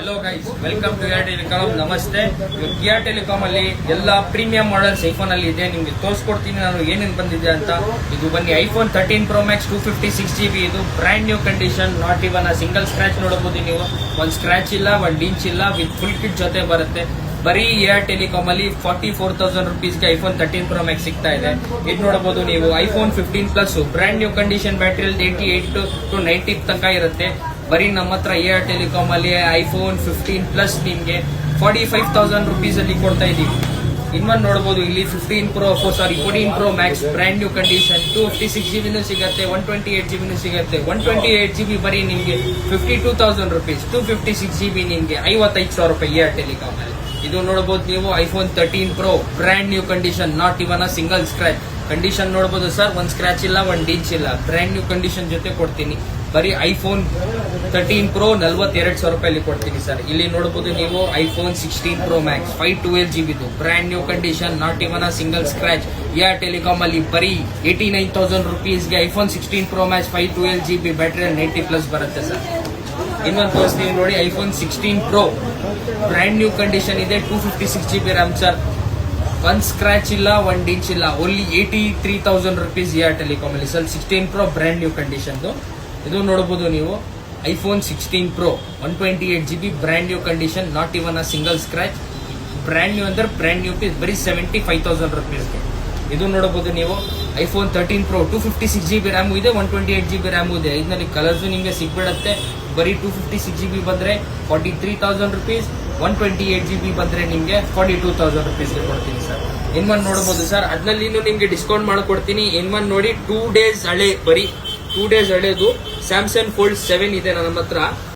Hello guys, welcome to Gia Telecom. ನಮಸ್ತೆ. Gia Telecom ಅಲ್ಲಿ ಎಲ್ಲ ಪ್ರೀಮಿಯಂ ಮಾಡೆಲ್ಸ್ ಐಫೋನ್ ಅಲ್ಲಿ ಇದೆ. ನಿಮ್ಗೆ ತೋರಿಸ್ಕೊಡ್ತೀನಿ ನಾನು ಏನೇನು ಬಂದಿದೆ ಅಂತ. ಇದು ಬನ್ನಿ ಐಫೋನ್ 13 Pro Max 256GB. ಇದು brand new condition, not even single scratch. ನೋಡಬಹುದು ನೀವು, ಒಂದು ಸ್ಕ್ರಾಚ್ ಇಲ್ಲ, ಒಂದು ಇಂಚ್ ಇಲ್ಲ, ವಿತ್ ಫುಲ್ ಕಿಟ್ ಜೊತೆ ಬರುತ್ತೆ. ಬರೀ ಗಿಯಾ ಟೆಲಿಕಾಂ ಅಲ್ಲಿ 44,000 ರುಪೀಸ್ಗೆ ಐಫೋನ್ 13 Pro Max ಸಿಗ್ತಾ ಇದೆ. ಇದು ನೋಡಬಹುದು ನೀವು, iPhone 15 plus brand new condition, battery 88 to 90 ತನಕ ಇರುತ್ತೆ. ಬರೀ ನಮ್ಮ ಹತ್ರ ಗಿಯಾ ಟೆಲಿಕಾಂ ಅಲ್ಲಿ ಐಫೋನ್ 15 ಪ್ಲಸ್ ನಿಮ್ಗೆ 45,000 ರುಪೀಸ್ ಅಲ್ಲಿ ಕೊಡ್ತಾ ಇದೀವಿ. ಇನ್ನೊಂದು ನೋಡಬಹುದು, ಇಲ್ಲಿ 14 Pro Max brand new condition 256GB ಸಿಗುತ್ತೆ, 128GB ಸಿಗುತ್ತೆ. 128GB ಬರೀ ನಿಮ್ಗೆ 52,000 ರುಪೀಸ್. 256GB ನಿಮ್ಗೆ 55,000 ರೂಪಾಯಿ ಗಿಯಾ ಟೆಲಿಕಾಂ ಅಲ್ಲಿ. ಇದು ನೋಡಬಹುದು ನೀವು, iPhone 13 Pro brand new condition, not even single scratch. Condition ನೋಡಬಹುದು ಸರ್, ಒಂದು ಸ್ಕ್ರಾಚ್ ಇಲ್ಲ, ಒಂದು ಇಂಚ್ ಇಲ್ಲ, ಬ್ರ್ಯಾಂಡ್ ನ್ಯೂ ಕಂಡೀಷನ್ ಜೊತೆ ಕೊಡ್ತೀನಿ. ಬರೀ ಐಫೋನ್ 13 Pro 42,000 ರೂಪಾಯಿ ಕೊಡ್ತೀನಿ ಸರ್. ಇಲ್ಲಿ ನೋಡಬಹುದು ನೀವು, iPhone 16 Pro Max 512GB brand new condition, not even single scratch. Gia Telecom ಅಲ್ಲಿ ಬರೀ 89,000 ರುಪೀಸ್ಗೆ iPhone 16 Pro Max 512GB battery 90+ ಬರುತ್ತೆ ಸರ್. ಇನ್ನೊಂದು ತೋರಿಸ್ತೀವಿ ನೋಡಿ, iPhone 16 Pro brand new condition ಇದೆ, 256GB ರ್ಯಾಮ್ ಸರ್. ಒಂದು ಸ್ಕ್ರಾಚ್ ಇಲ್ಲ, ಒಂದು ಇಂಚ್ ಇಲ್ಲ, ಓನ್ಲಿ 83,000 ರುಪೀಸ್ ಗಿಯಾ ಟೆಲಿಕಾಂ ಅಲ್ಲಿ sir. 16 Pro brand new condition. ಇದು ನೋಡಬಹುದು ನೀವು, iPhone 16 Pro 128GB brand new condition, not even single scratch. Brand new ಅಂದ್ರೆ ಬ್ರ್ಯಾಂಡ್ ನ್ಯೂ ಪೀಸ್, ಬರೀ 75,000 ರುಪೀಸ್ಗೆ. ಇದು ನೋಡಬಹುದು ನೀವು, ಐಫೋನ್ 13 Pro 256GB ರ್ಯಾಮ್ ಇದೆ, 128GB ರ್ಯಾಮ್ ಇದೆ. ಇದರಲ್ಲಿ ಕಲರ್ಸ್ ನಿಮಗೆ ಸಿಗ್ಬಿಡತ್ತೆ. ಬರೀ 256GB ಬಂದ್ರೆ 43,000 ರುಪೀಸ್, 128GB ಬಂದ್ರೆ ನಿಮ್ಗೆ 42,000 ರುಪೀಸ್ಗೆ ಕೊಡ್ತೀನಿ ಸರ್. ಇನ್ಮನ್ ನೋಡಬಹುದು ಸರ್, ಅದ್ರಲ್ಲಿ ನಿಮ್ಗೆ ಡಿಸ್ಕೌಂಟ್ ಮಾಡ್ಕೊಡ್ತೀನಿ. ಇನ್ಮನ್ ನೋಡಿ, 2 ಡೇಸ್ ಹಳೆ, ಬರೀ 2 ಡೇಸ್ ಹಳೇದು ಸ್ಯಾಮ್ಸಂಗ್ ಫೋಲ್ಡ್ 7 ಇದೆ ನಮ್ಮ ಹತ್ರ.